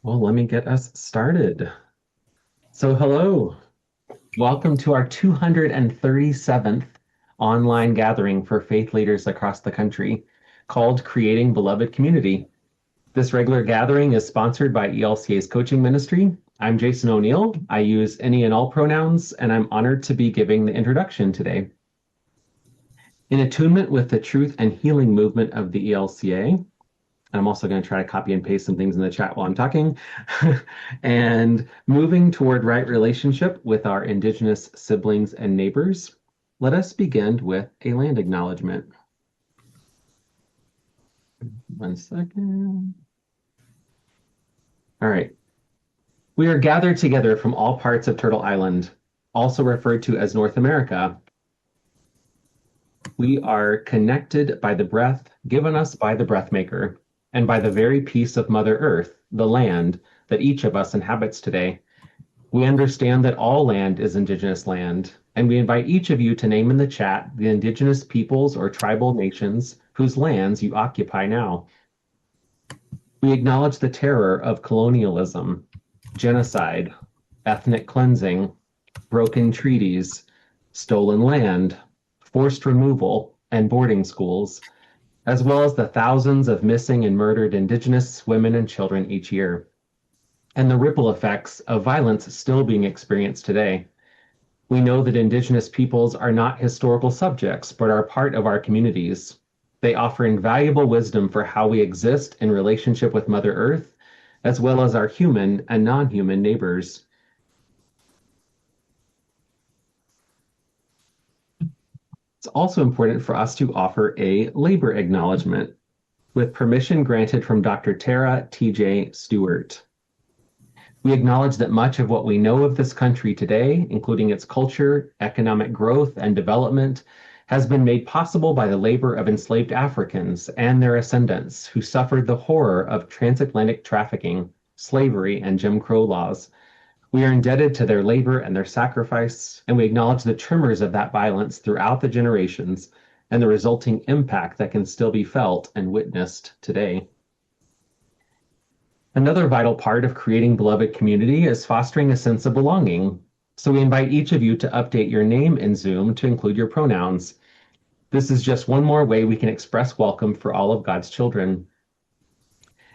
Well, let me get us started. So, hello, welcome to our 237th online gathering for faith leaders across the country called Creating Beloved Community. This regular gathering is sponsored by ELCA's coaching ministry. I'm Jason O'Neill. I use any and all pronouns, and I'm honored to be giving the introduction today. In attunement with the truth and healing movement of the ELCA, I'm also going to try to copy and paste some things in the chat while I'm talking. And moving toward right relationship with our Indigenous siblings and neighbors, let us begin with a land acknowledgement. 1 second. All right. We are gathered together from all parts of Turtle Island, also referred to as North America. We are connected by the breath given us by the breath maker, and by the very piece of Mother Earth, the land that each of us inhabits today. We understand that all land is Indigenous land, and we invite each of you to name in the chat the Indigenous peoples or tribal nations whose lands you occupy now. We acknowledge the terror of colonialism, genocide, ethnic cleansing, broken treaties, stolen land, forced removal, and boarding schools, as well as the thousands of missing and murdered Indigenous women and children each year, and the ripple effects of violence still being experienced today. We know that Indigenous peoples are not historical subjects, but are part of our communities. They offer invaluable wisdom for how we exist in relationship with Mother Earth, as well as our human and non-human neighbors. It's also important for us to offer a labor acknowledgement with permission granted from Dr. Tara T.J. Stewart. We acknowledge that much of what we know of this country today, including its culture, economic growth, and development, has been made possible by the labor of enslaved Africans and their ascendants who suffered the horror of transatlantic trafficking, slavery, and Jim Crow laws. We are indebted to their labor and their sacrifice, and we acknowledge the tremors of that violence throughout the generations and the resulting impact that can still be felt and witnessed today. Another vital part of creating beloved community is fostering a sense of belonging. So we invite each of you to update your name in Zoom to include your pronouns. This is just one more way we can express welcome for all of God's children.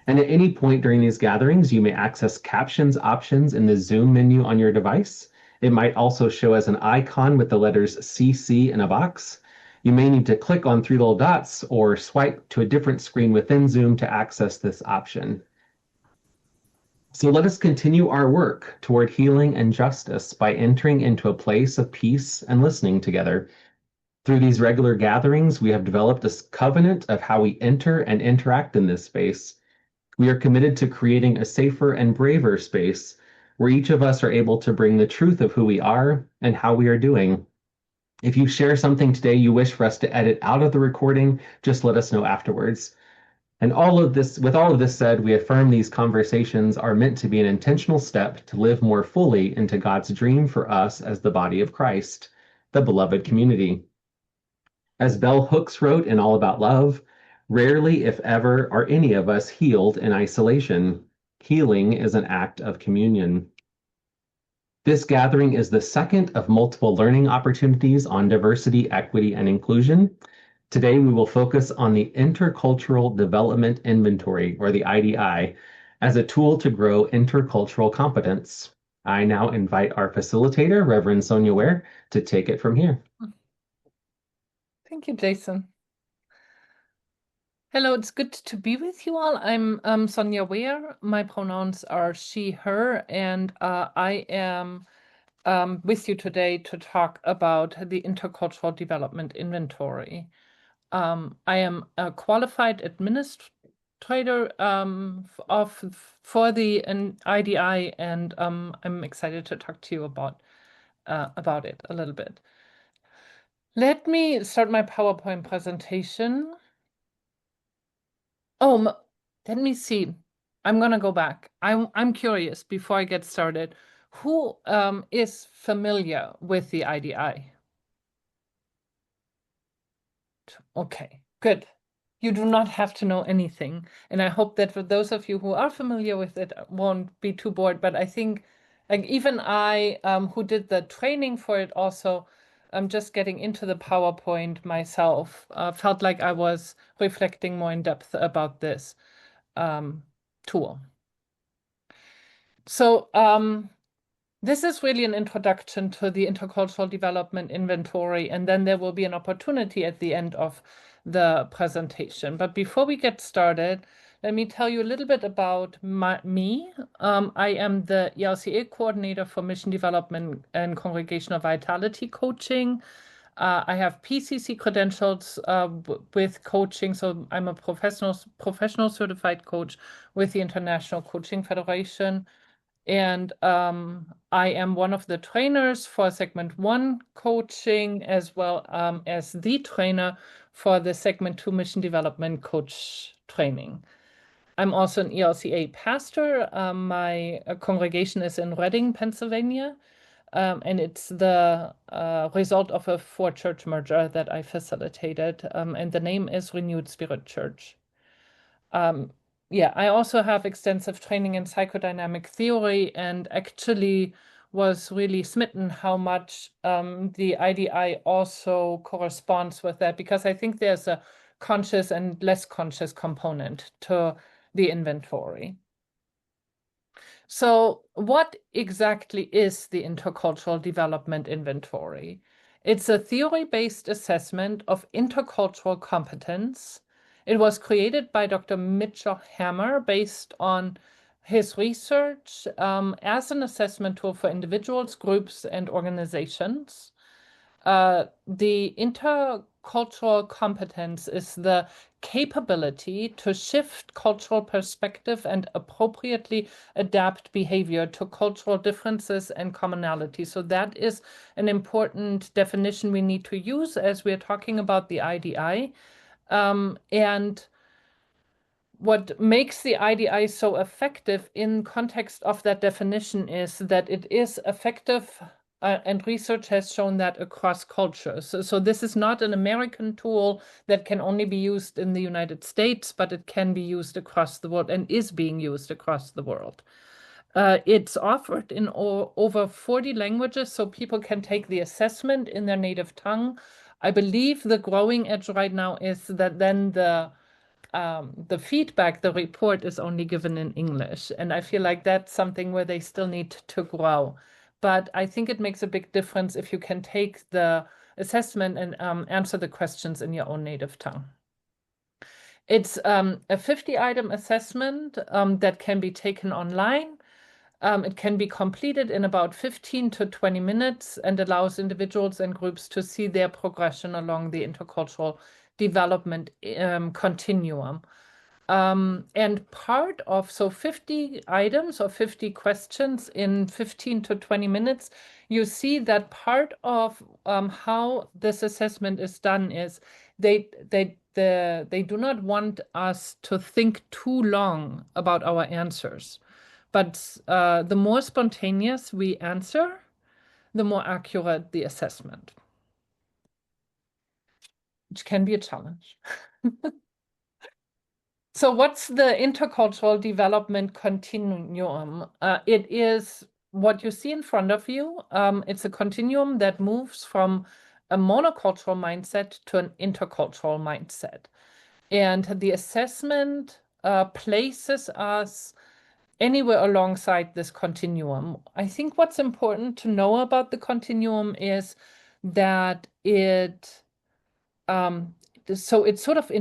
And at any point during these gatherings, you may access captions options in the Zoom menu on your device. It might also show as an icon with the letters CC in a box. You may need to click on 3 little dots or swipe to a different screen within Zoom to access this option. So let us continue our work toward healing and justice by entering into a place of peace and listening together. Through these regular gatherings, we have developed a covenant of how we enter and interact in this space. We are committed to creating a safer and braver space where each of us are able to bring the truth of who we are and how we are doing. If you share something today you wish for us to edit out of the recording, just let us know afterwards. And with all of this said, we affirm these conversations are meant to be an intentional step to live more fully into God's dream for us as the body of Christ, the beloved community. As Bell Hooks wrote in All About Love, rarely, if ever, are any of us healed in isolation. Healing is an act of communion. This gathering is the second of multiple learning opportunities on diversity, equity, and inclusion. Today, we will focus on the Intercultural Development Inventory, or the IDI, as a tool to grow intercultural competence. I now invite our facilitator, Reverend Sonja Ware, to take it from here. Thank you, Jason. Hello, it's good to be with you all. I'm Sonja Ware. My pronouns are she, her, and I am with you today to talk about the Intercultural Development Inventory. I am a qualified administrator for the IDI, and I'm excited to talk to you about it a little bit. Let me start my PowerPoint presentation. Oh, let me see. I'm gonna go back. I'm curious before I get started. Who is familiar with the IDI? Okay, good. you do not have to know anything. And I hope that for those of you who are familiar with it won't be too bored. But I think, like, even I, who did the training for it also, just getting into the PowerPoint myself, felt like I was reflecting more in depth about this tool. So this is really an introduction to the Intercultural Development Inventory, and then there will be an opportunity at the end of the presentation. But before we get started, let me tell you a little bit about me. I am the ELCA coordinator for Mission Development and Congregational Vitality Coaching. I have PCC credentials with coaching, so I'm a professional certified coach with the International Coaching Federation. And I am one of the trainers for segment 1 coaching, as well as the trainer for the segment 2 mission development coach training. I'm also an ELCA pastor. My congregation is in Reading, Pennsylvania, and it's the result of a 4-church merger that I facilitated, and the name is Renewed Spirit Church. Yeah, I also have extensive training in psychodynamic theory, and actually was really smitten how much the IDI also corresponds with that, because I think there's a conscious and less conscious component to the inventory. So what exactly is the Intercultural Development Inventory? It's a theory-based assessment of intercultural competence. It was created by Dr. Mitchell Hammer based on his research as an assessment tool for individuals, groups, and organizations. The intercultural competence is the capability to shift cultural perspective and appropriately adapt behavior to cultural differences and commonalities. So that is an important definition we need to use as we're talking about the IDI. And what makes the IDI so effective in context of that definition is that it is effective, and research has shown that across cultures. So this is not an American tool that can only be used in the United States, but it can be used across the world and is being used across the world. It's offered in over 40 languages, so people can take the assessment in their native tongue. I believe the growing edge right now is that then the feedback, the report is only given in English. And I feel like that's something where they still need to grow. But I think it makes a big difference if you can take the assessment and answer the questions in your own native tongue. It's a 50-item assessment that can be taken online. It can be completed in about 15 to 20 minutes and allows individuals and groups to see their progression along the intercultural development continuum. And part of, so 50 items or 50 questions in 15 to 20 minutes, you see that part of how this assessment is done is they do not want us to think too long about our answers. But the more spontaneous we answer, the more accurate the assessment, which can be a challenge. So what's the intercultural development continuum? It is what you see in front of you. It's a continuum that moves from a monocultural mindset to an intercultural mindset. And the assessment places us anywhere alongside this continuum. I think what's important to know about the continuum is that so it's sort of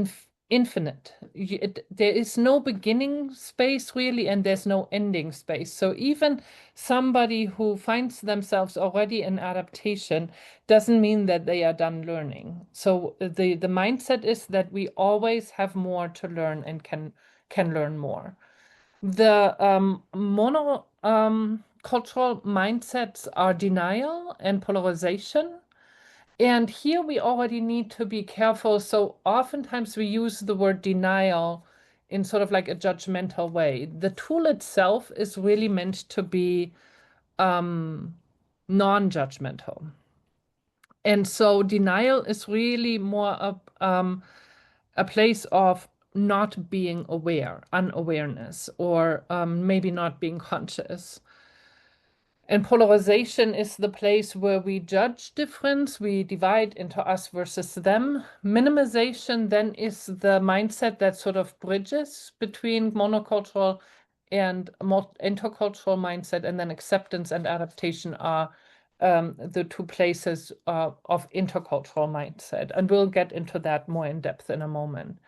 infinite. There is no beginning space really, and there's no ending space. So even somebody who finds themselves already in adaptation doesn't mean that they are done learning. So the mindset is that we always have more to learn and can learn more. The monocultural mindsets are denial and polarization. And here we already need to be careful. So oftentimes we use the word denial in sort of like a judgmental way. The tool itself is really meant to be non-judgmental. And so denial is really more of a place of not being aware, unawareness, or maybe not being conscious. And polarization is the place where we judge difference, we divide into us versus them. Minimization then is the mindset that sort of bridges between monocultural and intercultural mindset, and then acceptance and adaptation are the two places of intercultural mindset. And we'll get into that more in depth in a moment.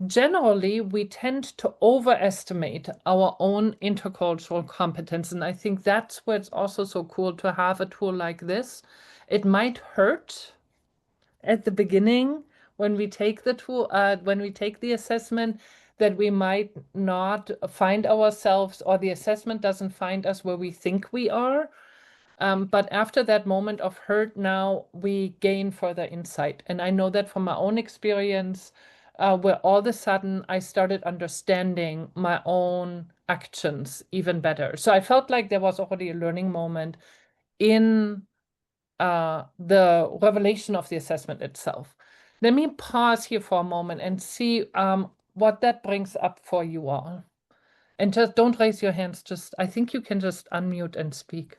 Generally, we tend to overestimate our own intercultural competence. And I think that's where it's also so cool to have a tool like this. It might hurt at the beginning when we take the tool, when we take the assessment, that we might not find ourselves, or the assessment doesn't find us where we think we are. But after that moment of hurt, now we gain further insight. And I know that from my own experience, where all of a sudden I started understanding my own actions even better. So I felt like there was already a learning moment in the revelation of the assessment itself. Let me pause here for a moment and see what that brings up for you all. And just don't raise your hands, just I think you can just unmute and speak.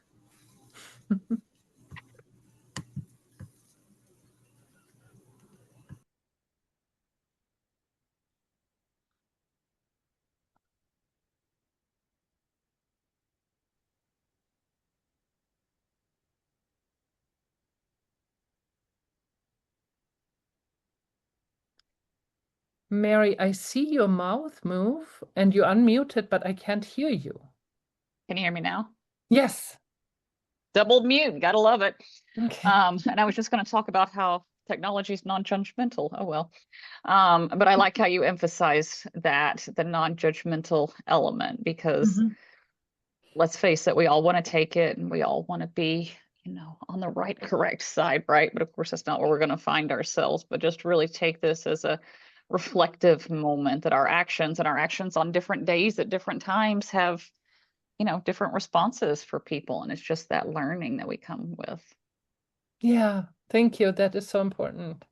Mary, I see your mouth move and you unmuted, but I can't hear you. Can you hear me now? Yes. Double mute, gotta love it. Okay. And I was just going to talk about how technology is non-judgmental. Oh well. But I like how you emphasize that the non-judgmental element, because let's face it, we all want to take it and we all want to be, on the right, correct side, right? But of course, that's not where we're going to find ourselves. But just really take this as a reflective moment, that our actions on different days at different times have, different responses for people. And it's just that learning that we come with. Yeah, thank you. That is so important.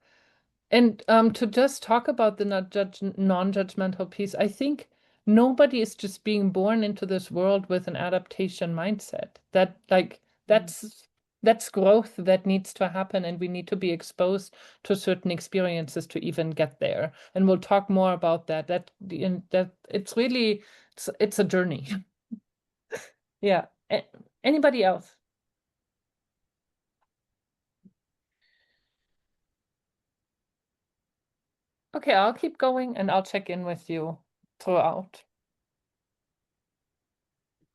And to just talk about the non-judgmental piece, I think nobody is just being born into this world with an adaptation mindset. That's growth that needs to happen, and we need to be exposed to certain experiences to even get there. And we'll talk more about that. That it's really it's a journey. Yeah. Anybody else? Okay, I'll keep going and I'll check in with you throughout.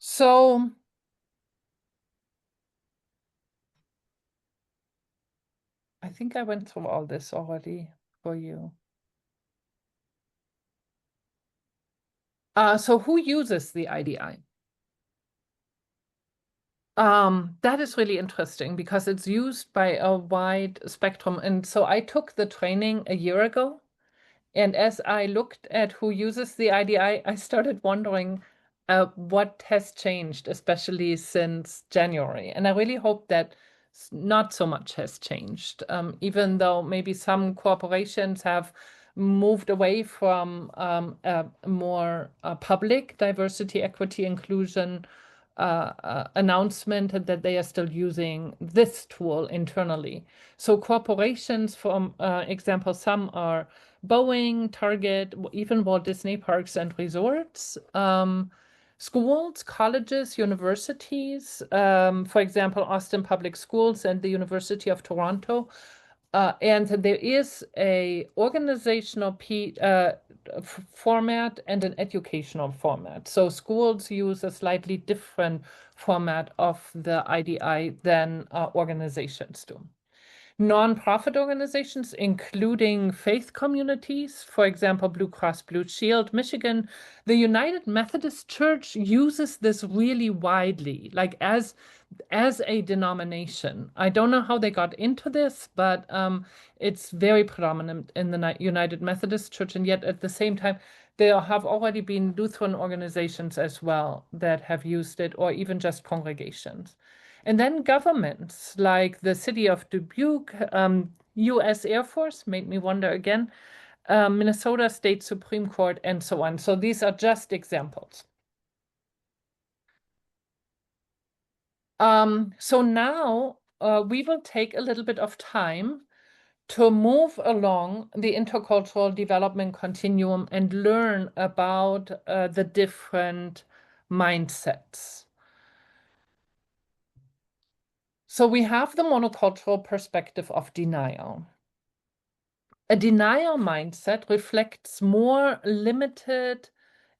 So I think I went through all this already for you. So who uses the IDI? That is really interesting because it's used by a wide spectrum. And so I took the training a year ago. And as I looked at who uses the IDI, I started wondering what has changed, especially since January. And I really hope that not so much has changed, even though maybe some corporations have moved away from a more public diversity, equity, inclusion announcement, that they are still using this tool internally. So corporations, for example, some are Boeing, Target, even Walt Disney Parks and Resorts, schools, colleges, universities, for example, Austin Public Schools and the University of Toronto. And there is a organizational format and an educational format. So schools use a slightly different format of the IDI than organizations do. Nonprofit organizations, including faith communities, for example, Blue Cross Blue Shield, Michigan, the United Methodist Church uses this really widely, like as a denomination. I don't know how they got into this, but it's very predominant in the United Methodist Church, and yet at the same time, there have already been Lutheran organizations as well that have used it, or even just congregations. And then governments like the city of Dubuque, U.S. Air Force, made me wonder again, Minnesota State Supreme Court, and so on. So these are just examples. So now we will take a little bit of time to move along the intercultural development continuum and learn about the different mindsets. So we have the monocultural perspective of denial. A denial mindset reflects more limited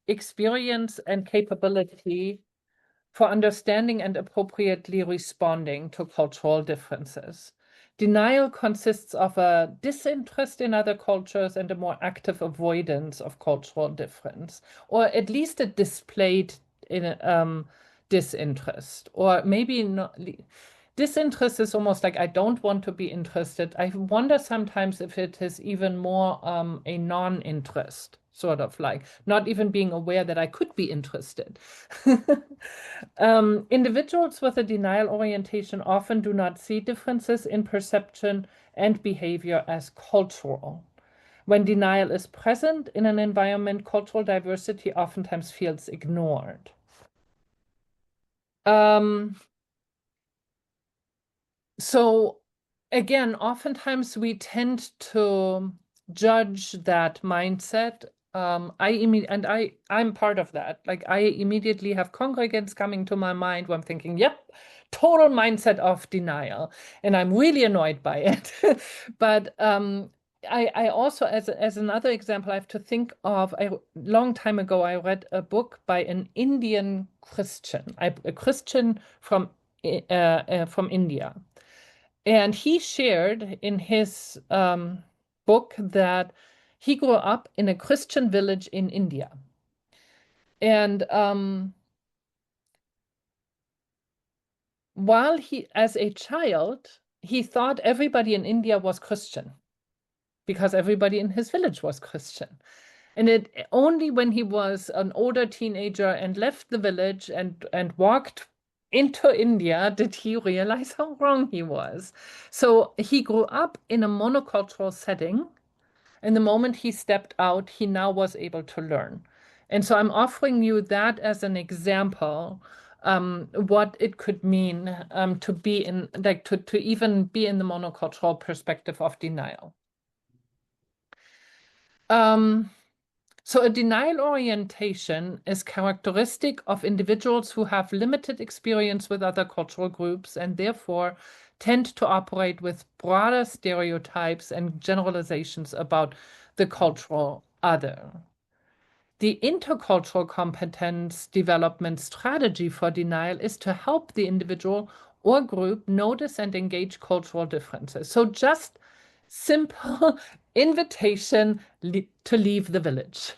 experience and capability for understanding and appropriately responding to cultural differences. Denial consists of a disinterest in other cultures and a more active avoidance of cultural difference, or at least a displayed disinterest, or maybe not. Disinterest is almost like I don't want to be interested. I wonder sometimes if it is even more a non-interest, sort of like not even being aware that I could be interested. Individuals with a denial orientation often do not see differences in perception and behavior as cultural. When denial is present in an environment, cultural diversity oftentimes feels ignored. So again, oftentimes we tend to judge that mindset. I'm part of that. Like I immediately have congregants coming to my mind where I'm thinking, yep, total mindset of denial, and I'm really annoyed by it. But I also, as another example, I have to think of a long time ago. I read a book by an Indian Christian, a Christian from India. And he shared in his book that he grew up in a Christian village in India. And while as a child, he thought everybody in India was Christian because everybody in his village was Christian. And it only when he was an older teenager and left the village and walked into India did he realize how wrong he was. So he grew up in a monocultural setting. And the moment he stepped out, he now was able to learn. And so I'm offering you that as an example, what it could mean to be in, like to even be in the monocultural perspective of denial. So a denial orientation is characteristic of individuals who have limited experience with other cultural groups and therefore tend to operate with broader stereotypes and generalizations about the cultural other. The intercultural competence development strategy for denial is to help the individual or group notice and engage cultural differences. So just simple invitation to leave the village.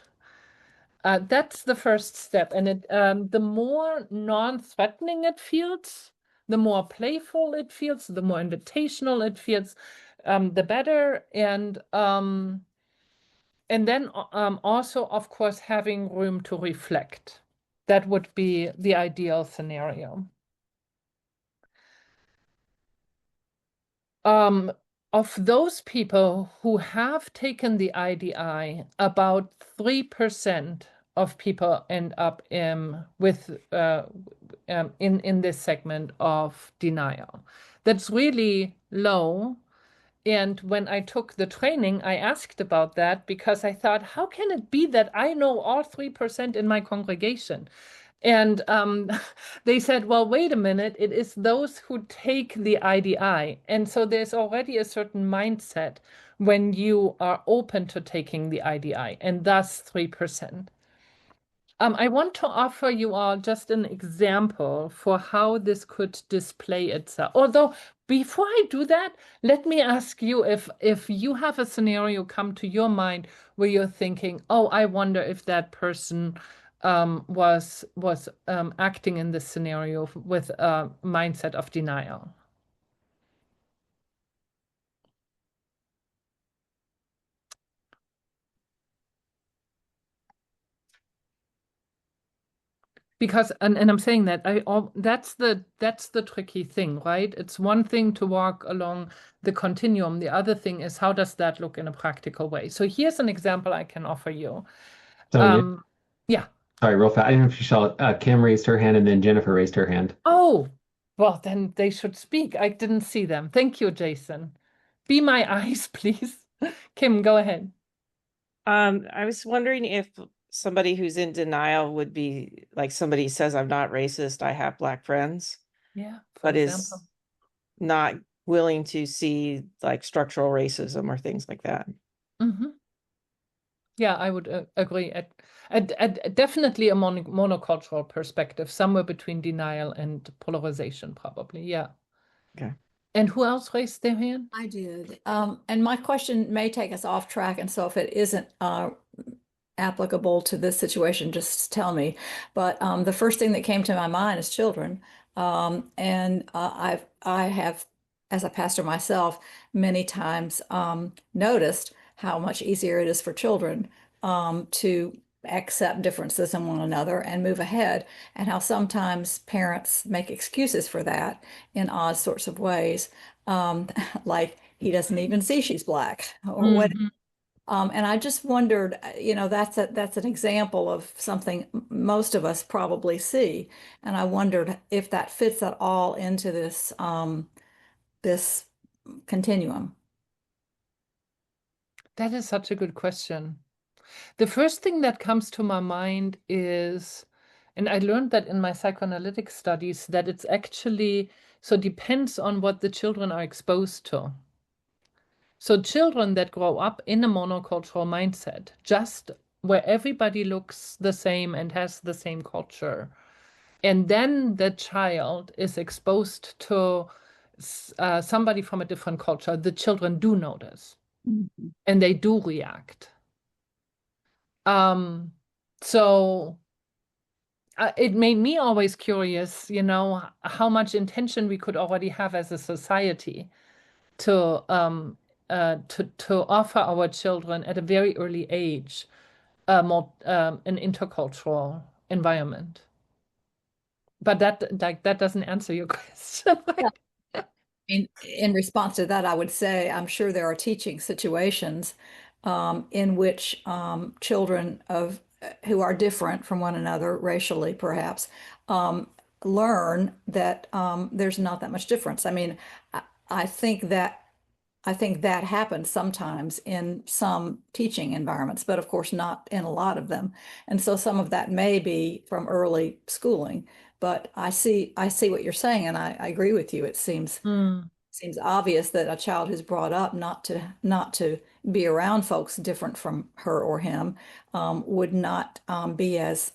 That's the first step. And the more non-threatening it feels, the more playful it feels, the more invitational it feels, the better. And then also, of course, having room to reflect. That would be the ideal scenario. Of those people who have taken the IDI, about 3% of people end up in this segment of denial. That's really low. And when I took the training, I asked about that because I thought, how can it be that I know all 3% in my congregation? And they said, well, wait a minute, it is those who take the IDI. And so there's already a certain mindset when you are open to taking the IDI, and thus 3%. I want to offer you all just an example for how this could display itself. Although, before I do that, let me ask you if you have a scenario come to your mind where you're thinking, oh, I wonder if that person was acting in this scenario with a mindset of denial. Because and I'm saying that that's the tricky thing, right? It's one thing to walk along the continuum. The other thing is how does that look in a practical way? So here's an example I can offer you. Sonia, Yeah. sorry, real fast. I don't know if you saw Kim raised her hand and then Jennifer raised her hand. Oh, well, then they should speak. I didn't see them. Thank you, Jason. Be my eyes, please. Kim, go ahead. I was wondering if somebody who's in denial would be like somebody says, I'm not racist, I have Black friends, Yeah, for but example. is not willing to see like structural racism or things like that. Yeah, I would agree. Definitely a monocultural perspective, somewhere between denial and polarization, probably. Yeah. Okay. And who else raised their hand? I did. And my question may take us off track, and so if it isn't applicable to this situation, just tell me. But the first thing that came to my mind is children. And I have, as a pastor myself, many times noticed how much easier it is for children to accept differences in one another and move ahead, and how sometimes parents make excuses for that in odd sorts of ways, like he doesn't even see she's Black or what. And I just wondered, that's an example of something most of us probably see, and I wondered if that fits at all into this continuum. That is such a good question. The first thing that comes to my mind is, and I learned that in my psychoanalytic studies, that it's actually, so depends on what the children are exposed to. So children that grow up in a monocultural mindset, just where everybody looks the same and has the same culture, and then the child is exposed to somebody from a different culture, the children do notice and they do react. So it made me always curious, how much intention we could already have as a society to offer our children at a very early age an intercultural environment. But that doesn't answer your question. In response to that, I would say I'm sure there are teaching situations in which children of who are different from one another, racially perhaps, learn that there's not that much difference. I mean, I think that happens sometimes in some teaching environments, but of course not in a lot of them. And so some of that may be from early schooling. But I see what you're saying, and I agree with you. It seems obvious that a child who's brought up not to be around folks different from her or him would not be as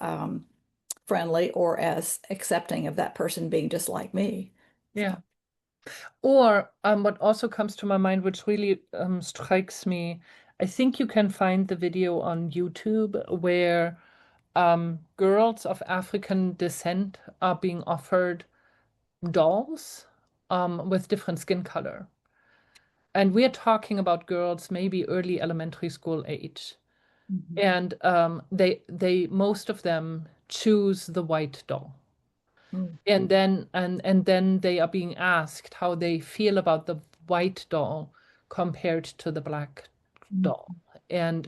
friendly or as accepting of that person being just like me. Yeah. Or what also comes to my mind, which really strikes me, I think you can find the video on YouTube where girls of African descent are being offered dolls with different skin color. And we're talking about girls maybe early elementary school age. And they most of them choose the white doll. And then they are being asked how they feel about the white doll compared to the black doll. And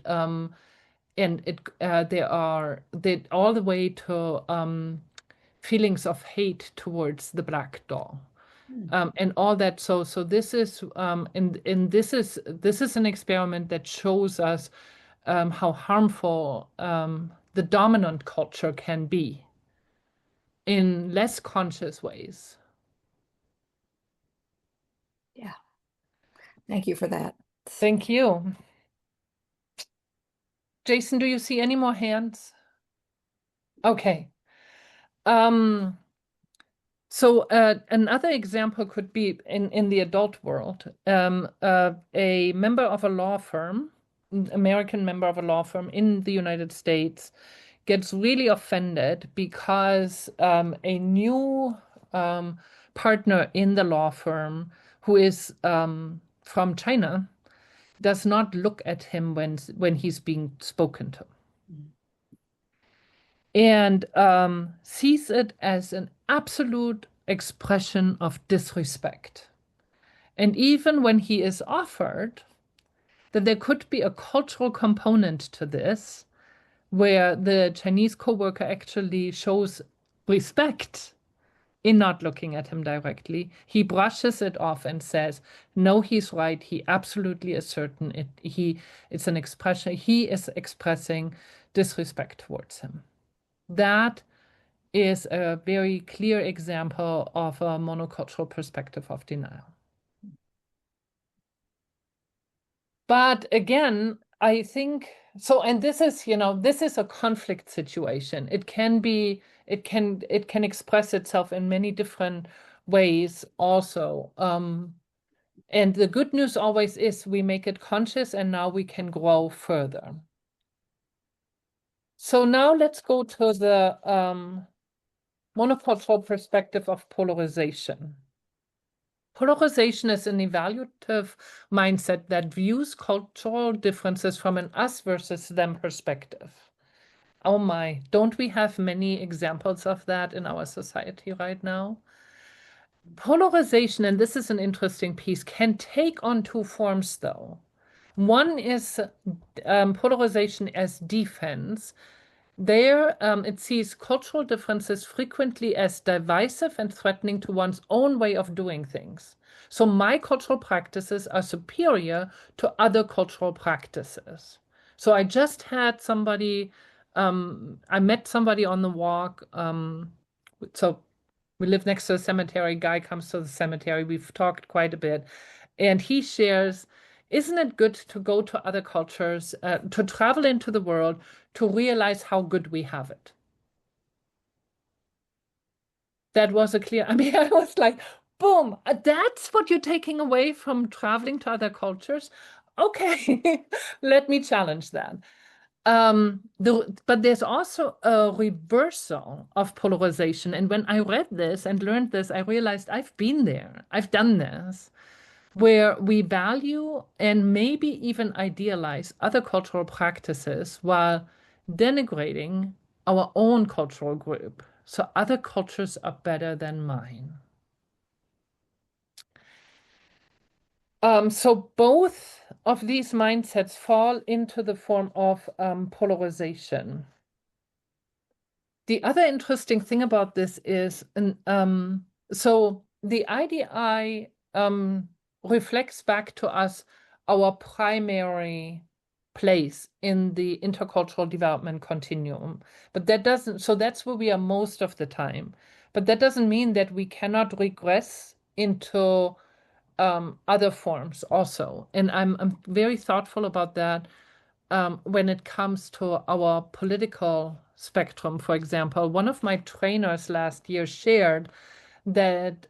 they all the way to feelings of hate towards the black doll. And all that. So this is this is an experiment that shows us how harmful the dominant culture can be in less conscious ways. Yeah. Thank you for that. Thank you. Jason, do you see any more hands? Okay. So another example could be in the adult world, a member of a law firm, American member of a law firm in the United States, gets really offended because a new partner in the law firm who is from China does not look at him when he's being spoken to. and sees it as an absolute expression of disrespect. And even when he is offered that there could be a cultural component to this, where the Chinese coworker actually shows respect in not looking at him directly, he brushes it off and says, no, he's right. He absolutely is certain. It's an expression. He is expressing disrespect towards him. That is a very clear example of a monocultural perspective of denial. But again, I think so, and this is, this is a conflict situation. It can express itself in many different ways also. And the good news always is we make it conscious and now we can grow further. So now let's go to the monocultural perspective of polarization. Polarization is an evaluative mindset that views cultural differences from an us versus them perspective. Oh my, don't we have many examples of that in our society right now? Polarization, and this is an interesting piece, can take on two forms though. One is polarization as defense. There, it sees cultural differences frequently as divisive and threatening to one's own way of doing things. So my cultural practices are superior to other cultural practices. So I just had somebody, I met somebody on the walk. So we live next to a cemetery. Guy comes to the cemetery. We've talked quite a bit. And he shares, isn't it good to go to other cultures, to travel into the world, to realize how good we have it? That was a clear, I mean, I was like, boom, that's what you're taking away from traveling to other cultures? Okay, let me challenge that. But there's also a reversal of polarization. And when I read this and learned this, I realized I've been there. I've done this, where we value and maybe even idealize other cultural practices while denigrating our own cultural group. So other cultures are better than mine. So both of these mindsets fall into the form of polarization. The other interesting thing about this is, so the IDI reflects back to us our primary place in the intercultural development continuum. But that doesn't, so that's where we are most of the time. But that doesn't mean that we cannot regress into other forms also. And I'm very thoughtful about that when it comes to our political spectrum. For example, one of my trainers last year shared that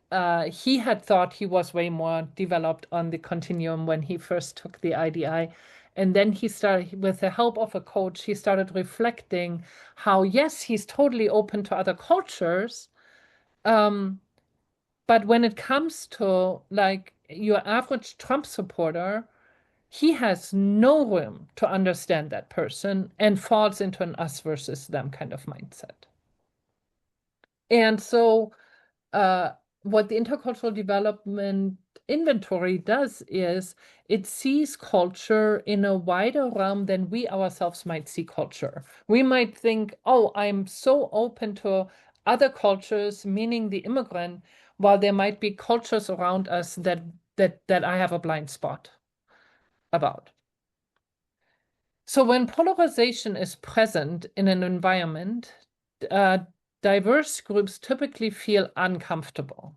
he had thought he was way more developed on the continuum when he first took the IDI. And then he started, with the help of a coach, he started reflecting how, yes, he's totally open to other cultures. But when it comes to like your average Trump supporter, he has no room to understand that person and falls into an us versus them kind of mindset. And so what the Intercultural Development Inventory does is it sees culture in a wider realm than we ourselves might see culture. We might think, oh, I'm so open to other cultures, meaning the immigrant, while there might be cultures around us that I have a blind spot about. So when polarization is present in an environment, diverse groups typically feel uncomfortable.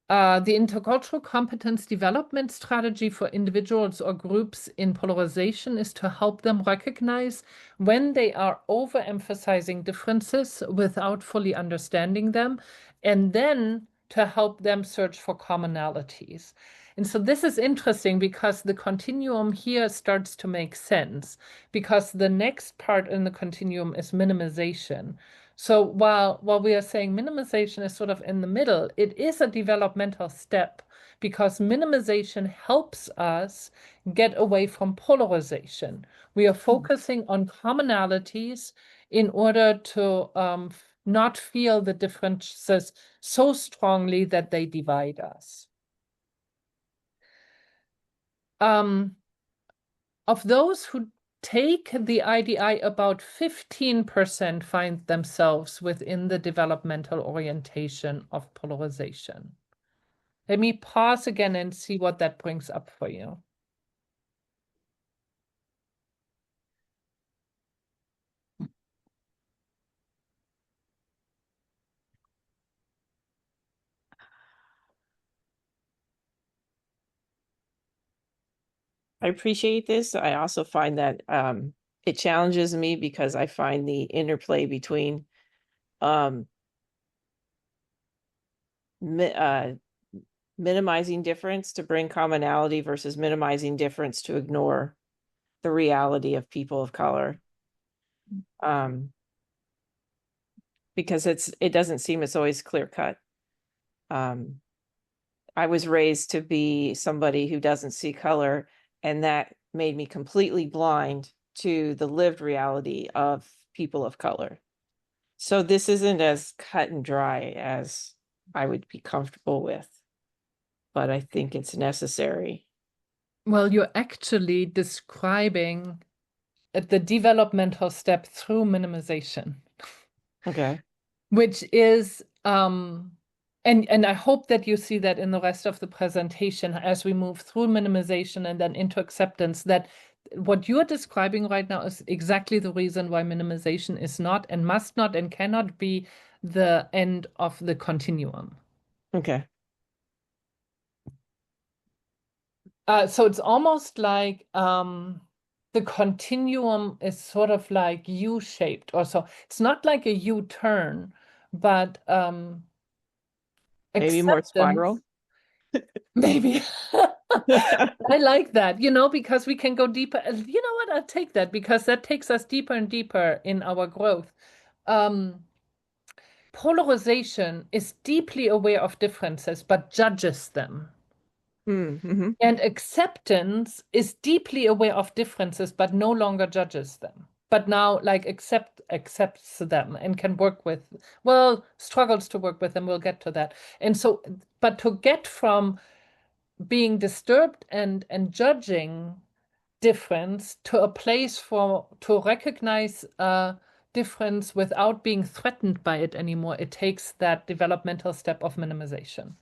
The intercultural competence development strategy for individuals or groups in polarization is to help them recognize when they are overemphasizing differences without fully understanding them, and then to help them search for commonalities. And so this is interesting because the continuum here starts to make sense, because the next part in the continuum is minimization. So while we are saying minimization is sort of in the middle, it is a developmental step because minimization helps us get away from polarization. We are focusing on commonalities in order to not feel the differences so strongly that they divide us. Of those who take the IDI, about 15% find themselves within the developmental orientation of polarization. Let me pause again and see what that brings up for you. I appreciate this. I also find that it challenges me because I find the interplay between minimizing difference to bring commonality versus minimizing difference to ignore the reality of people of color. Because it doesn't seem it's always clear cut. I was raised to be somebody who doesn't see color, and that made me completely blind to the lived reality of people of color. So this isn't as cut and dry as I would be comfortable with, but I think it's necessary. Well, you're actually describing the developmental step through minimization. Okay. Which is and I hope that you see that in the rest of the presentation as we move through minimization and then into acceptance, that what you're describing right now is exactly the reason why minimization is not and must not and cannot be the end of the continuum. Okay. So it's almost like the continuum is sort of like U-shaped, or so. It's not like a U-turn, but maybe more spiral. Maybe. I like that, you know, because we can go deeper. You know what? I'll take that because that takes us deeper and deeper in our growth. Polarization is deeply aware of differences, but judges them. Mm-hmm. And acceptance is deeply aware of differences, but no longer judges them. But now, like, accepts them and can work with, well, struggles to work with them. We'll get to that. And so, but to get from being disturbed and judging difference to a place to recognize difference without being threatened by it anymore, it takes that developmental step of minimization.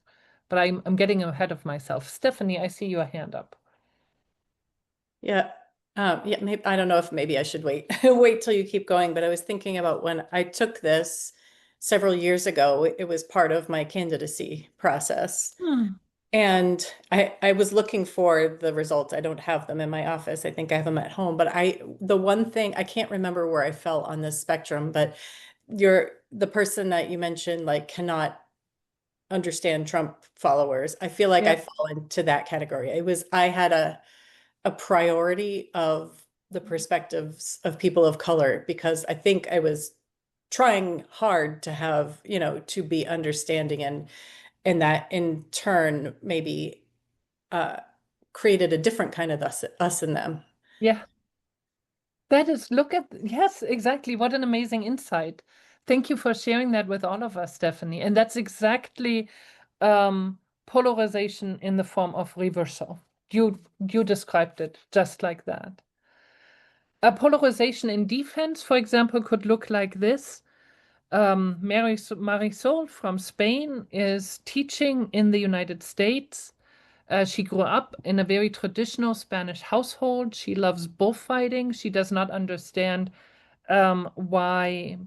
But I'm getting ahead of myself. Stephanie, I see your hand up. Yeah. Yeah, maybe, I don't know if maybe I should wait wait till you keep going, but I was thinking about when I took this several years ago, it was part of my candidacy process. And I was looking for the results. I don't have them in my office. I think I have them at home. But the one thing, I can't remember where I fell on this spectrum, but the person that you mentioned, like, cannot understand Trump followers. I feel like I fall into that category. I had a priority of the perspectives of people of color because I think I was trying hard to have, to be understanding, and that in turn maybe created a different kind of us and them. Yeah. That is, yes, exactly. What an amazing insight. Thank you for sharing that with all of us, Stephanie. And that's exactly polarization in the form of reversal. You described it just like that. A polarization in defense, for example, could look like this. Marisol from Spain is teaching in the United States. She grew up in a very traditional Spanish household. She loves bullfighting. She does not understand why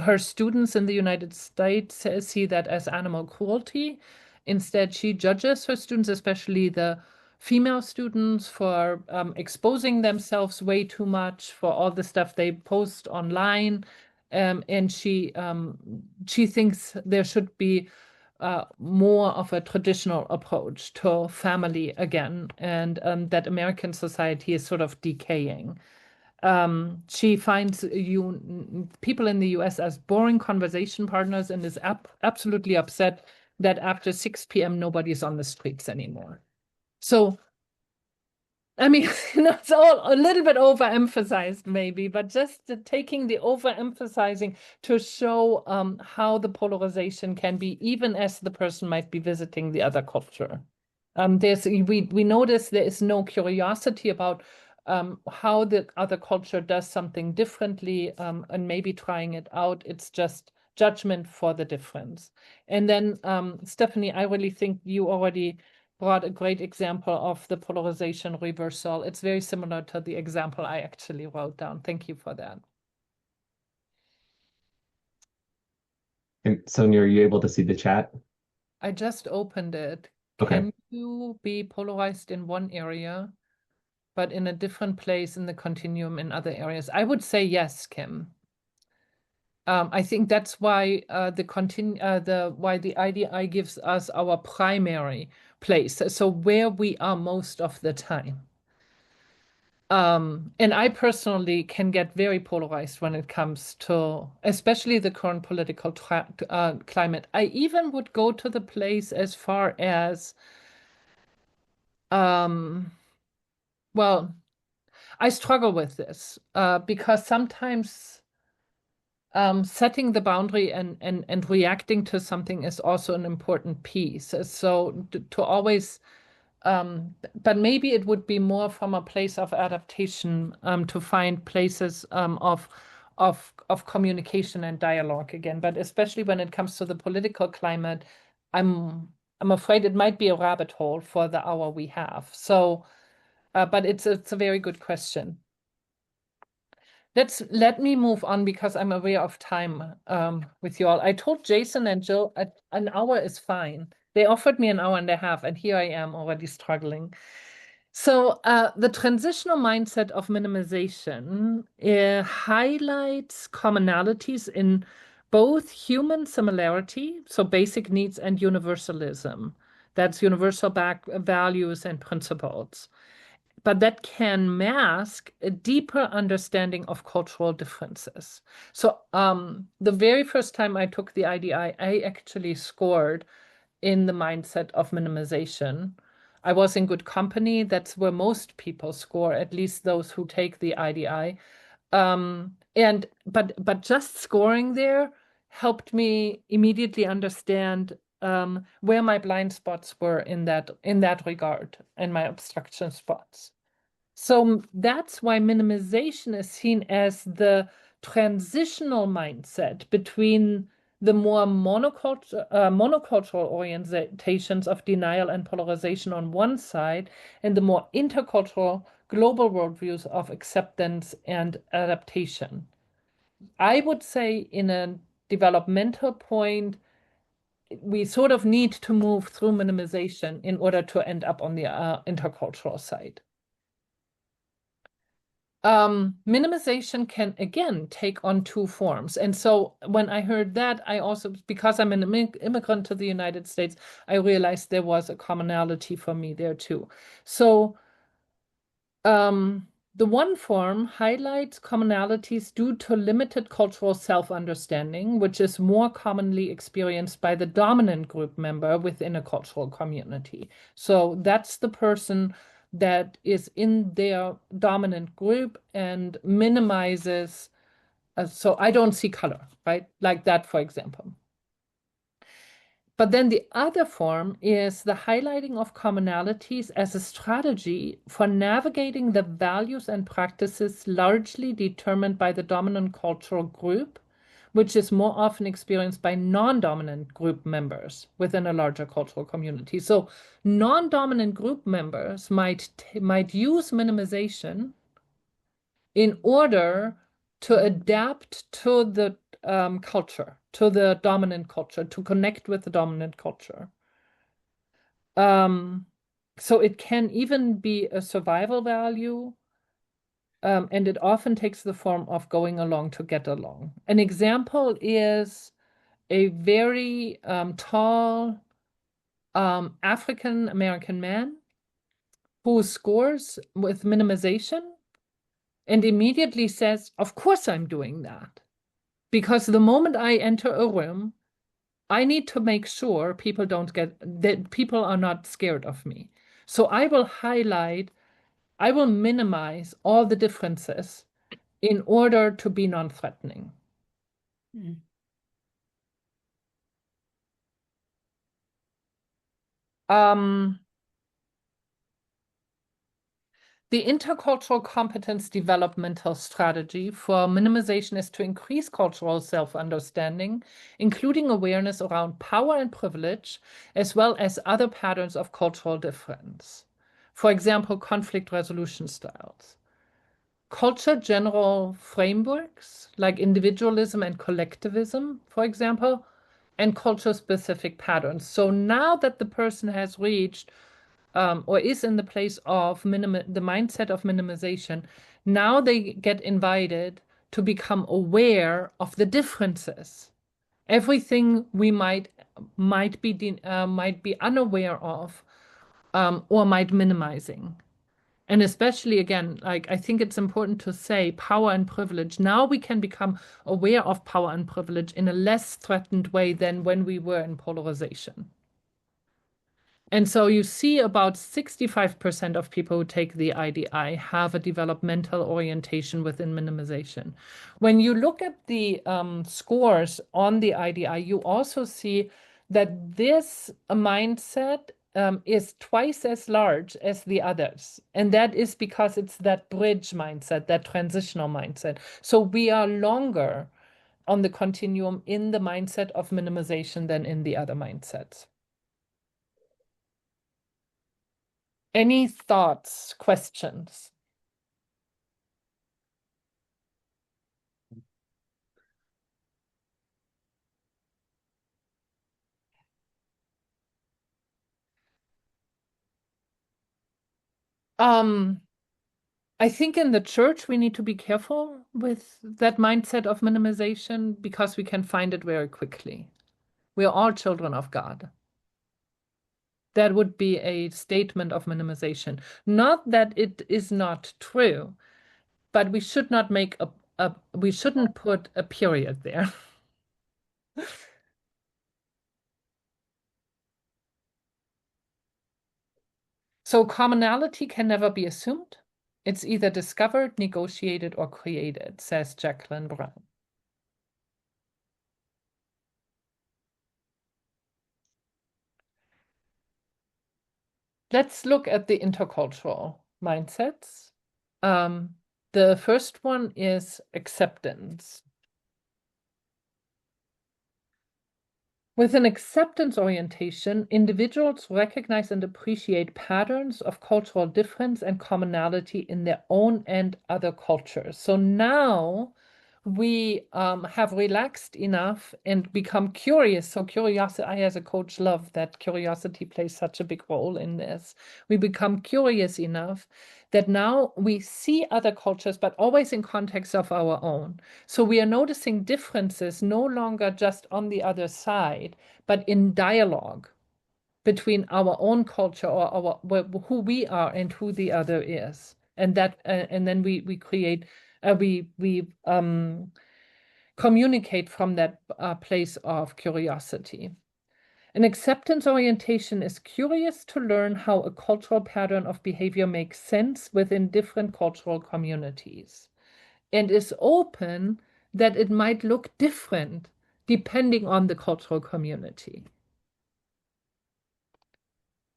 her students in the United States see that as animal cruelty. Instead, she judges her students, especially the female students, for exposing themselves way too much, for all the stuff they post online. And she thinks there should be more of a traditional approach to family again, and that American society is sort of decaying. She finds people in the US as boring conversation partners and is absolutely upset that after 6 p.m. nobody's on the streets anymore. So, I mean, it's all a little bit overemphasized maybe, but just taking the overemphasizing to show how the polarization can be, even as the person might be visiting the other culture. We notice there is no curiosity about how the other culture does something differently and maybe trying it out. It's just judgment for the difference. And then, Stephanie, I really think you already brought a great example of the polarization reversal. It's very similar to the example I actually wrote down. Thank you for that. And Sonja, are you able to see the chat? I just opened it. Okay. Can you be polarized in one area, but in a different place in the continuum in other areas? I would say yes, Kim. I think that's why why the IDI gives us our primary place, so where we are most of the time. And I personally can get very polarized when it comes to, especially the current political climate. I even would go to the place as far as, well, I struggle with this because sometimes setting the boundary and reacting to something is also an important piece. So to always, but maybe it would be more from a place of adaptation to find places of communication and dialogue again. But especially when it comes to the political climate, I'm afraid it might be a rabbit hole for the hour we have. So, but it's a very good question. Let me move on because I'm aware of time with you all. I told Jason and Jill an hour is fine. They offered me an hour and a half, and here I am already struggling. So the transitional mindset of minimization highlights commonalities in both human similarity, so basic needs, and universalism. That's universal values and principles. But that can mask a deeper understanding of cultural differences. So the very first time I took the IDI, I actually scored in the mindset of minimization. I was in good company. That's where most people score, at least those who take the IDI. But just scoring there helped me immediately understand where my blind spots were in that regard and my obstruction spots. So that's why minimization is seen as the transitional mindset between the more monocultural orientations of denial and polarization on one side, and the more intercultural global worldviews of acceptance and adaptation. I would say in a developmental point, we sort of need to move through minimization in order to end up on the intercultural side. Minimization can again take on two forms. And so when I heard that, I also, because I'm an immigrant to the United States, I realized there was a commonality for me there too. So the one form highlights commonalities due to limited cultural self-understanding, which is more commonly experienced by the dominant group member within a cultural community. So that's the person that is in their dominant group and minimizes. So I don't see color, right? Like that, for example. But then the other form is the highlighting of commonalities as a strategy for navigating the values and practices largely determined by the dominant cultural group, which is more often experienced by non-dominant group members within a larger cultural community. So non-dominant group members might use minimization in order to adapt to the culture, to the dominant culture, to connect with the dominant culture. So it can even be a survival value, and it often takes the form of going along to get along. An example is a very tall African American man who scores with minimization and immediately says, of course I'm doing that. Because the moment I enter a room, I need to make sure people don't get that people are not scared of me. So I will minimize all the differences in order to be non-threatening. The intercultural competence developmental strategy for minimization is to increase cultural self-understanding, including awareness around power and privilege, as well as other patterns of cultural difference. For example, conflict resolution styles. Culture general frameworks like individualism and collectivism, for example, and culture-specific patterns. So now that the person has reached or is in the place of the mindset of minimization, now they get invited to become aware of the differences. Everything we might be unaware of or might minimizing. And especially, again, like I think it's important to say power and privilege. Now we can become aware of power and privilege in a less threatened way than when we were in polarization. And so you see about 65% of people who take the IDI have a developmental orientation within minimization. When you look at the scores on the IDI, you also see that this mindset is twice as large as the others. And that is because it's that bridge mindset, that transitional mindset. So we are longer on the continuum in the mindset of minimization than in the other mindsets. Any thoughts, questions? I think in the church we need to be careful with that mindset of minimization because we can find it very quickly. We are all children of God. That would be a statement of minimization. Not that it is not true, but we should not make we shouldn't put a period there. So commonality can never be assumed. It's either discovered, negotiated, or created, says Jacqueline Brown. Let's look at the intercultural mindsets. The first one is acceptance. With an acceptance orientation, individuals recognize and appreciate patterns of cultural difference and commonality in their own and other cultures. So now we have relaxed enough and become curious. So curiosity, I as a coach love that curiosity plays such a big role in this. We become curious enough that now we see other cultures, but always in context of our own. So we are noticing differences no longer just on the other side, but in dialogue between our own culture or who we are and who the other is. And that, and then we create, we communicate from that place of curiosity. An acceptance orientation is curious to learn how a cultural pattern of behavior makes sense within different cultural communities and is open that it might look different depending on the cultural community.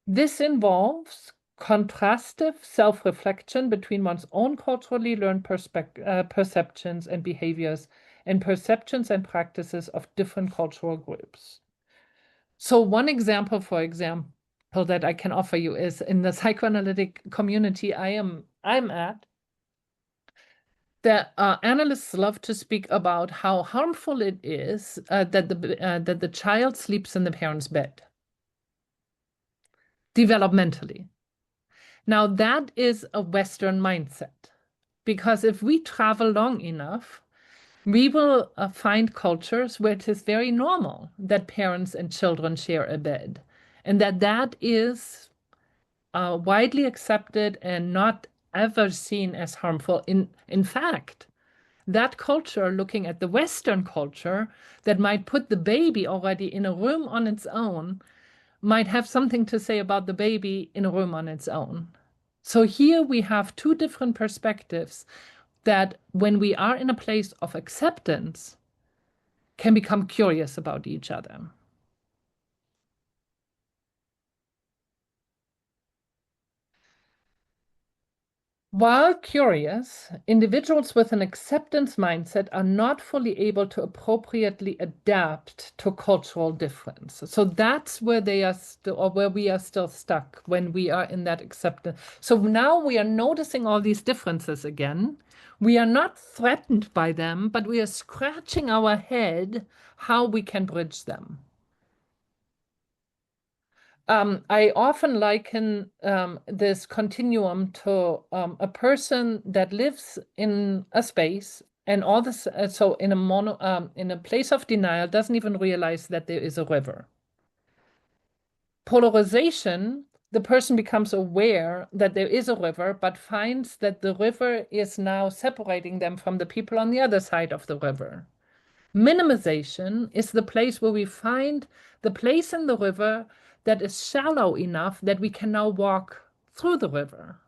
This involves contrastive self-reflection between one's own culturally learned perceptions and behaviors and perceptions and practices of different cultural groups. So one example, for example, that I can offer you is in the psychoanalytic community I'm at, the analysts love to speak about how harmful it is that the child sleeps in the parent's bed, developmentally. Now that is a Western mindset, because if we travel long enough, we will find cultures where it is very normal that parents and children share a bed, and that is widely accepted and not ever seen as harmful. In fact, That culture, looking at the Western culture, that might put the baby already in a room on its own, might have something to say about the baby in a room on its own. So here we have two different perspectives that, when we are in a place of acceptance, can become curious about each other. While curious, individuals with an acceptance mindset are not fully able to appropriately adapt to cultural difference. So that's where they are still, or where we are still stuck when we are in that acceptance. So now we are noticing all these differences again. We are not threatened by them, but we are scratching our head how we can bridge them. I often liken this continuum to a person that lives in a space and all this, so in a place of denial, doesn't even realize that there is a river. Polarization, the person becomes aware that there is a river, but finds that the river is now separating them from the people on the other side of the river. Minimization is the place where we find the place in the river that is shallow enough that we can now walk through the river.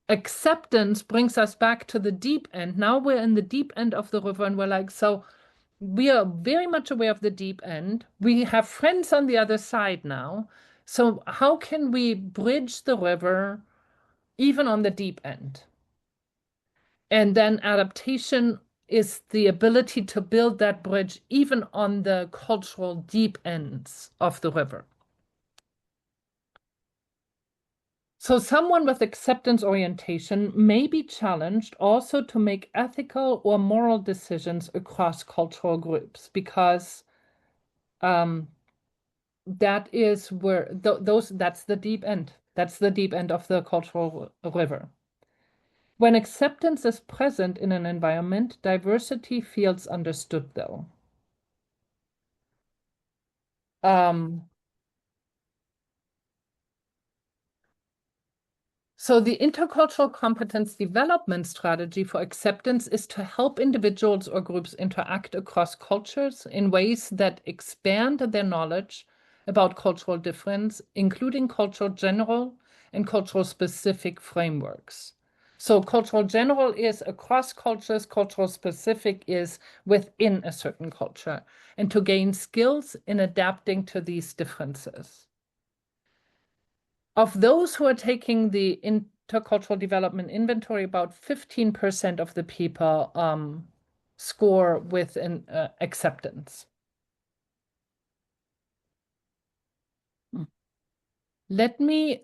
Acceptance brings us back to the deep end. Now we're in the deep end of the river, and we're like, so we are very much aware of the deep end. We have friends on the other side now. So how can we bridge the river even on the deep end? And then adaptation is the ability to build that bridge even on the cultural deep ends of the river. So someone with acceptance orientation may be challenged also to make ethical or moral decisions across cultural groups, because that is where that's the deep end. That's the deep end of the cultural river. When acceptance is present in an environment, diversity feels understood, though. So the intercultural competence development strategy for acceptance is to help individuals or groups interact across cultures in ways that expand their knowledge about cultural difference, including cultural general and cultural specific frameworks. So cultural general is across cultures, cultural specific is within a certain culture, and to gain skills in adapting to these differences. Of those who are taking the Intercultural Development Inventory, about 15% of the people score with an acceptance. Let me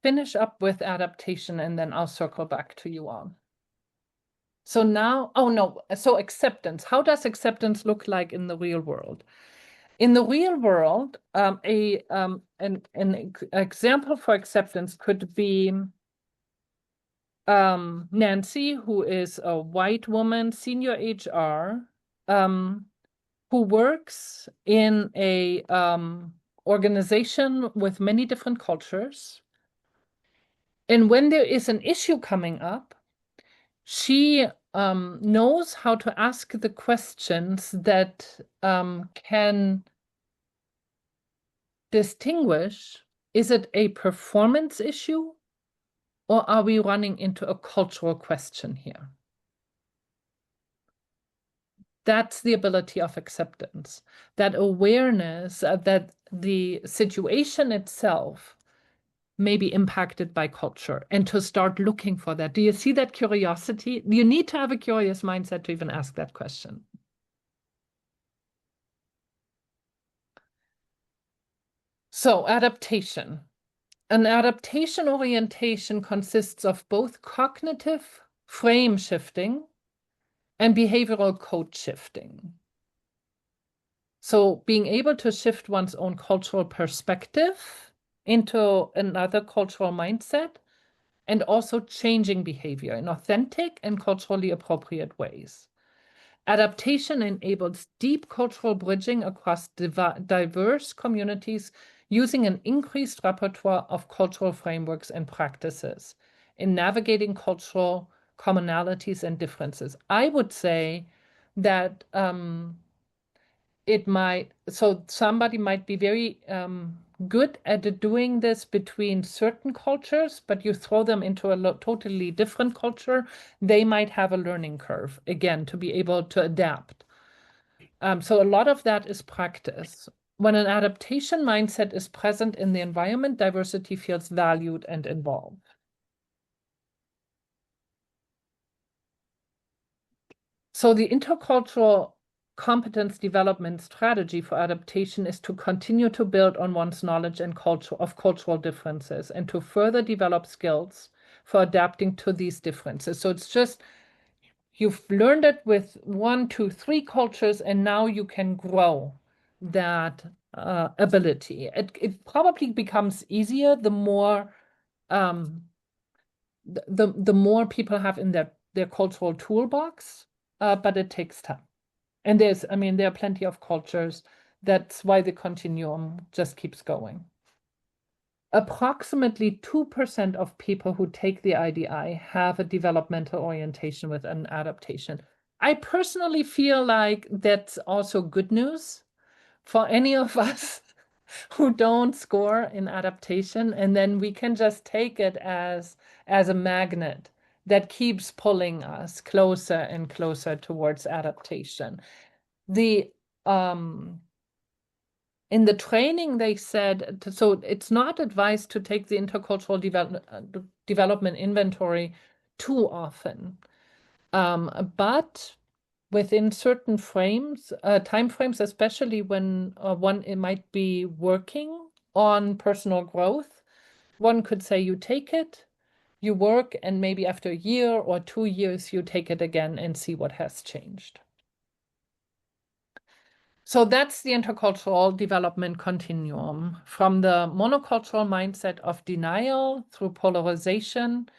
finish up with adaptation, and then I'll circle back to you all. So now, so acceptance. How does acceptance look like in the real world? In the real world, an example for acceptance could be Nancy, who is a white woman, senior HR, who works in a organization with many different cultures. And when there is an issue coming up, she knows how to ask the questions that can distinguish, is it a performance issue, or are we running into a cultural question here? That's the ability of acceptance, that awareness that the situation itself may be impacted by culture, and to start looking for that. Do you see that curiosity? You need to have a curious mindset to even ask that question. So adaptation. An adaptation orientation consists of both cognitive frame shifting and behavioral code shifting. So being able to shift one's own cultural perspective into another cultural mindset, and also changing behavior in authentic and culturally appropriate ways. Adaptation enables deep cultural bridging across diverse communities using an increased repertoire of cultural frameworks and practices in navigating cultural commonalities and differences. I would say that so somebody might be very good at doing this between certain cultures, but you throw them into a totally different culture, they might have a learning curve, again, to be able to adapt. So a lot of that is practice. When an adaptation mindset is present in the environment, diversity feels valued and involved. So the intercultural competence development strategy for adaptation is to continue to build on one's knowledge and culture of cultural differences and to further develop skills for adapting to these differences. So it's just, you've learned it with 1, 2, 3 cultures, and now you can grow that ability. It probably becomes easier the more the more people have in their cultural toolbox, but it takes time. And there are plenty of cultures. That's why the continuum just keeps going. Approximately 2% of people who take the IDI have a developmental orientation with an adaptation. I personally feel like that's also good news for any of us who don't score in adaptation, and then we can just take it as a magnet that keeps pulling us closer and closer towards adaptation. In the training, they said, so it's not advised to take the intercultural development inventory too often, but within certain time frames, especially when it might be working on personal growth, one could say you take it, you work, and maybe after a year or 2 years, you take it again and see what has changed. So that's the intercultural development continuum, from the monocultural mindset of denial through polarization,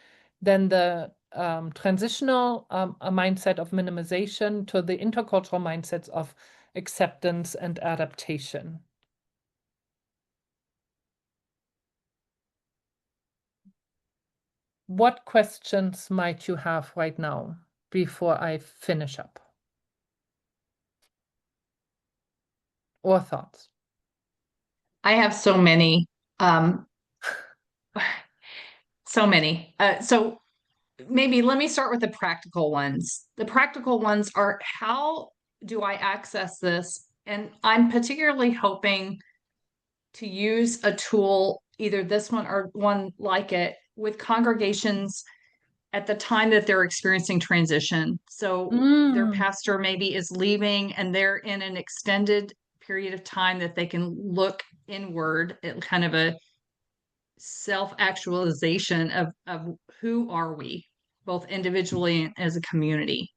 then the transitional mindset of minimization, to the intercultural mindsets of acceptance and adaptation. What questions might you have right now before I finish up? Or thoughts? I have so many. So many. So maybe let me start with the practical ones. The practical ones are, how do I access this? And I'm particularly hoping to use a tool, either this one or one like it, with congregations at the time that they're experiencing transition. So their pastor maybe is leaving and they're in an extended period of time that they can look inward at kind of a self-actualization of who are we, both individually and as a community.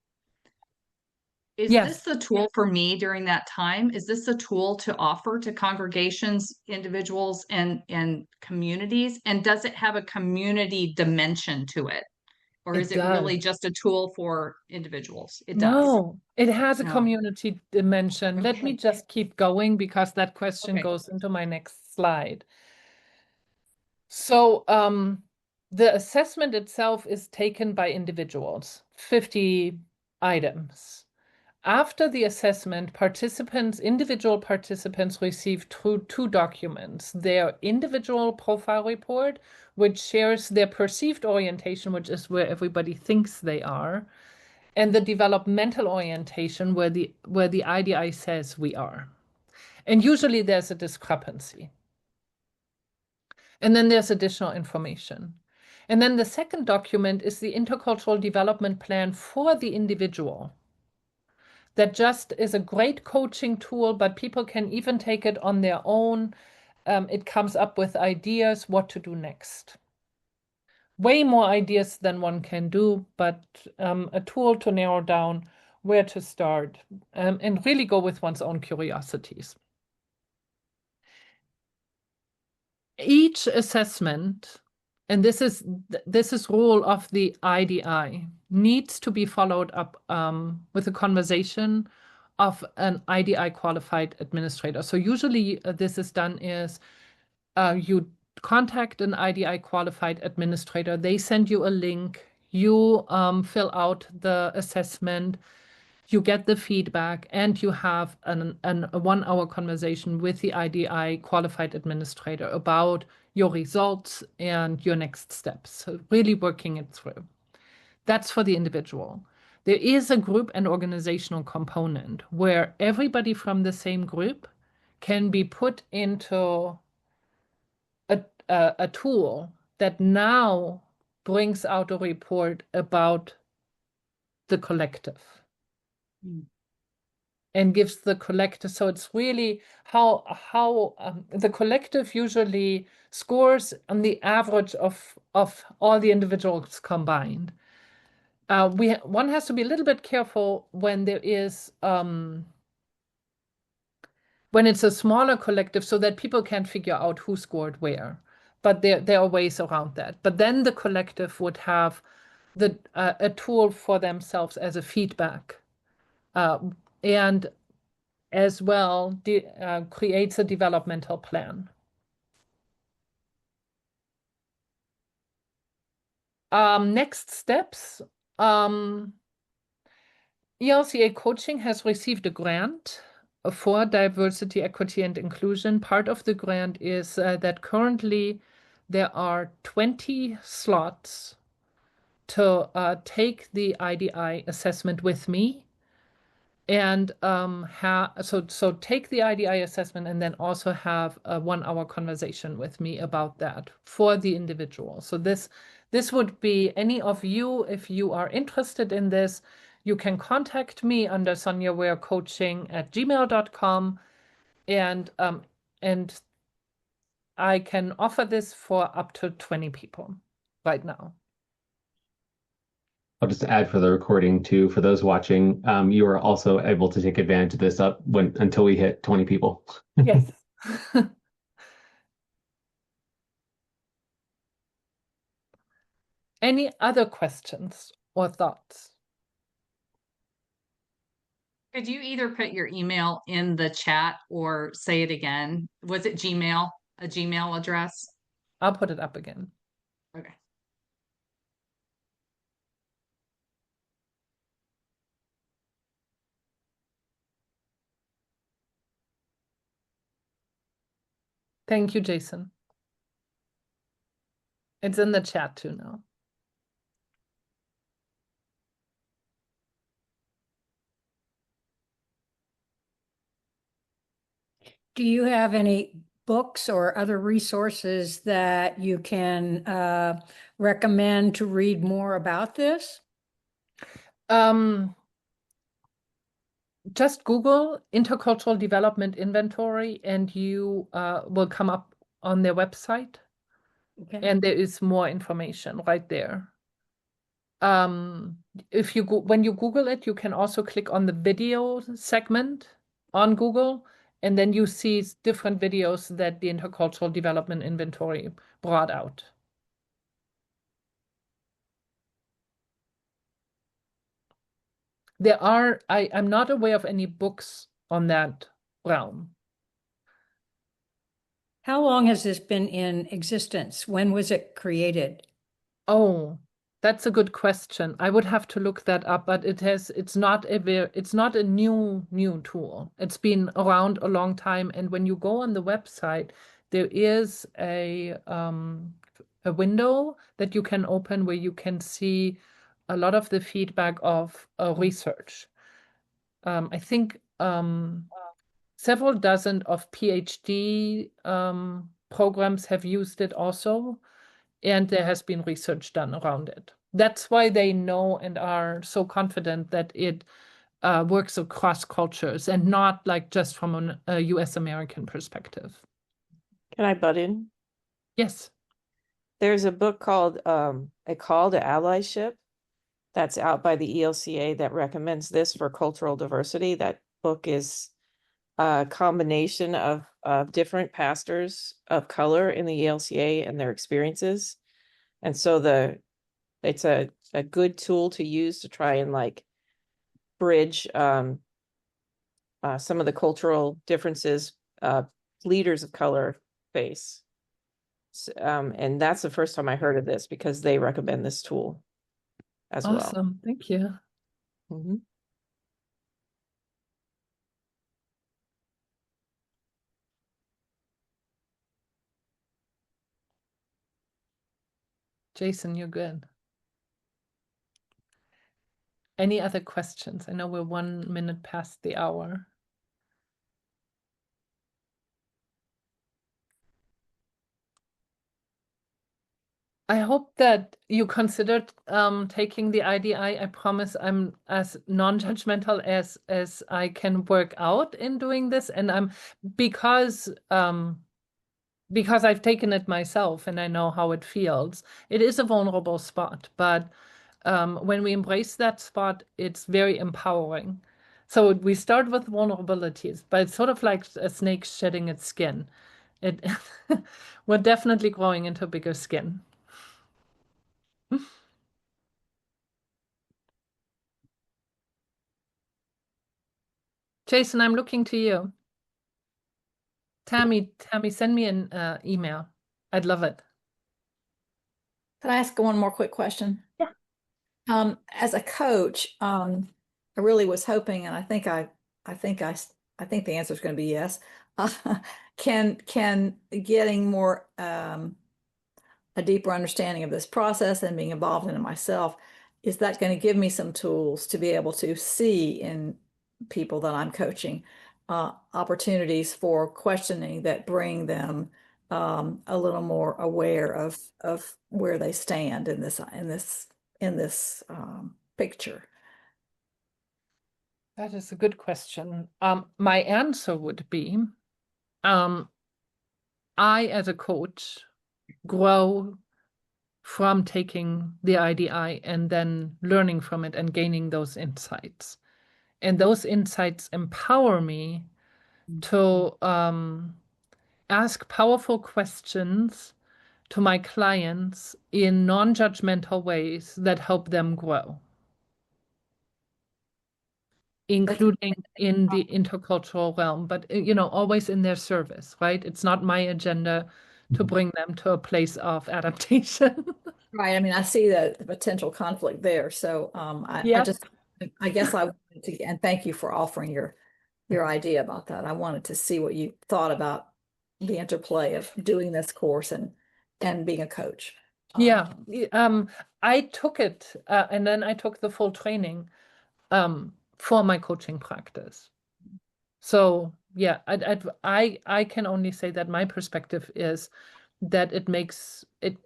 Is this the tool for me during that time? Is this a tool to offer to congregations, individuals, and communities? And does it have a community dimension to it? Or is it really just a tool for individuals? It does. No, it has a community dimension. Let me just keep going, because that question goes into my next slide. So the assessment itself is taken by individuals, 50 items. After the assessment, individual participants receive two documents: their individual profile report, which shares their perceived orientation, which is where everybody thinks they are, and the developmental orientation, where the IDI says we are. And usually there's a discrepancy. And then there's additional information. And then the second document is the intercultural development plan for the individual. That just is a great coaching tool, but people can even take it on their own. It comes up with ideas what to do next. Way more ideas than one can do, but a tool to narrow down where to start, and really go with one's own curiosities. Each assessment, and this is role of the IDI, needs to be followed up with a conversation of an IDI qualified administrator. So usually this is done is you contact an IDI qualified administrator, they send you a link, You fill out the assessment, you get the feedback, and you have a 1-hour conversation with the IDI qualified administrator about your results and your next steps. So really working it through. That's for the individual. There is a group and organizational component where everybody from the same group can be put into a tool that now brings out a report about the collective and gives the collective. So it's really how the collective usually scores on the average of all the individuals combined. One has to be a little bit careful when there is when it's a smaller collective, so that people can't figure out who scored where. But there are ways around that. But then the collective would have a tool for themselves as a feedback, and as well creates a developmental plan. Next steps. ELCA Coaching has received a grant for diversity, equity, and inclusion. Part of the grant is that currently there are 20 slots to take the IDI assessment with me, and so take the IDI assessment and then also have a 1-hour conversation with me about that for the individual. So this would be any of you, if you are interested in this, you can contact me under sonjawarecoaching@gmail.com, and I can offer this for up to 20 people right now. I'll just add for the recording too, for those watching, you are also able to take advantage of this until we hit 20 people. Yes. Any other questions or thoughts? Could you either put your email in the chat or say it again? Was it Gmail, a Gmail address? I'll put it up again. Okay. Thank you, Jason. It's in the chat too now. Do you have any books or other resources that you can recommend to read more about this? Just Google Intercultural Development Inventory and you will come up on their website. Okay. And there is more information right there. If you when you Google it, you can also click on the video segment on Google, and then you see different videos that the Intercultural Development Inventory brought out. There are, I'm not aware of any books on that realm. How long has this been in existence? When was it created? Oh, that's a good question. I would have to look that up, but it's not a new tool. It's been around a long time, and when you go on the website, there is a window that you can open where you can see a lot of the feedback of research. I think several dozen of PhD programs have used it also, and there has been research done around it. That's why they know and are so confident that it works across cultures and not like just from a US American perspective. Can I butt in? Yes. There's a book called A Call to Allyship that's out by the ELCA that recommends this for cultural diversity. That book is a combination of different pastors of color in the ELCA and their experiences. And so it's a good tool to use to try and like bridge some of the cultural differences leaders of color face. And that's the first time I heard of this because they recommend this tool. as well. Awesome. Thank you. Mhm. Jason, you're good. Any other questions? I know we're 1 minute past the hour. I hope that you considered taking the IDI. I promise I'm as non-judgmental as I can work out in doing this, and I'm because I've taken it myself and I know how it feels. It is a vulnerable spot, but when we embrace that spot, it's very empowering. So we start with vulnerabilities, but it's sort of like a snake shedding its skin. We're definitely growing into bigger skin. Jason, I'm looking to you. Tammy, send me an email. I'd love it. Can I ask one more quick question? Yeah. As a coach, I really was hoping, and I think the answer is going to be yes. Can getting more a deeper understanding of this process and being involved in it myself, is that going to give me some tools to be able to see in people that I'm coaching opportunities for questioning that bring them a little more aware of where they stand in this picture? That is a good question. My answer would be, I, as a coach, grow from taking the IDI and then learning from it and gaining those insights. And those insights empower me to ask powerful questions to my clients in non-judgmental ways that help them grow, including in the intercultural realm, but always in their service, right? It's not my agenda to bring them to a place of adaptation. Right. I mean, I see the potential conflict there. So I guess I wanted to, and thank you for offering your idea about that. I wanted to see what you thought about the interplay of doing this course and being a coach. Yeah. I took it and then I took the full training for my coaching practice. So yeah, I can only say that my perspective is that it makes it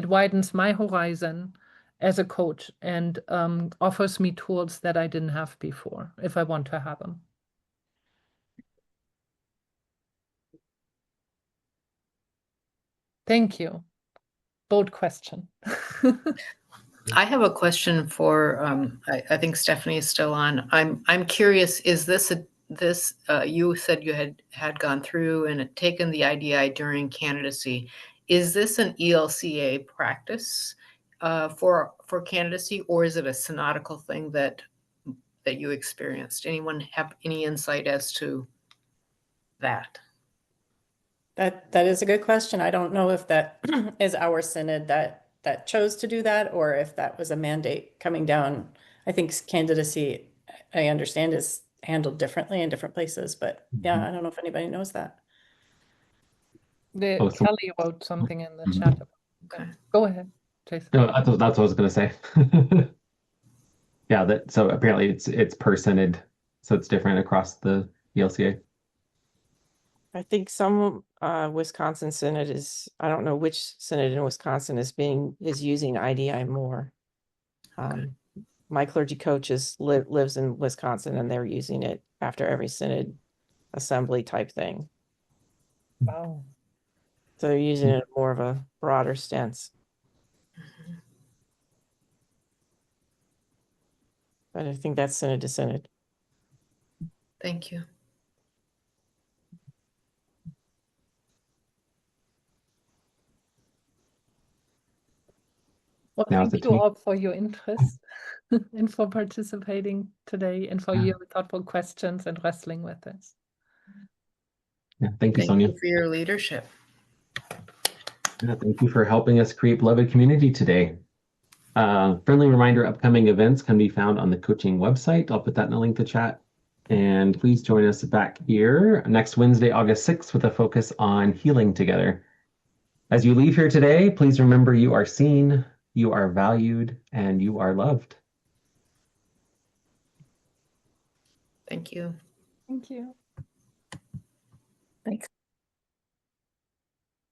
widens my horizon as a coach and offers me tools that I didn't have before if I want to have them. Thank you. Bold question. I have a question for I think Stephanie is still on. I'm curious, is this you said you had gone through and had taken the IDI during candidacy. Is this an ELCA practice for candidacy, or is it a synodical thing that you experienced? Anyone have any insight as to that? That is a good question. I don't know if that is our synod that chose to do that, or if that was a mandate coming down. I think candidacy, I understand, is handled differently in different places, but yeah, I don't know if anybody knows that. Kelly wrote something in the chat. Okay. Go ahead, Jason. No, that's what I was going to say. Yeah, so apparently it's per synod, so it's different across the ELCA. I think some Wisconsin synod is, I don't know which synod in Wisconsin is using IDI more. My clergy coach lives in Wisconsin, and they're using it after every synod assembly type thing. Wow. So they're using it more of a broader stance. But I think that's synod to synod. Thank you. Well, thank you all for your interest and for participating today and for your thoughtful questions and wrestling with this. Yeah, thank you, Sonja. Thank you for your leadership. Yeah, thank you for helping us create beloved community today. Friendly reminder, upcoming events can be found on the coaching website. I'll put that in a link to chat. And please join us back here next Wednesday, August 6th, with a focus on healing together. As you leave here today, please remember you are seen, you are valued, and you are loved. Thank you. Thank you. Thanks.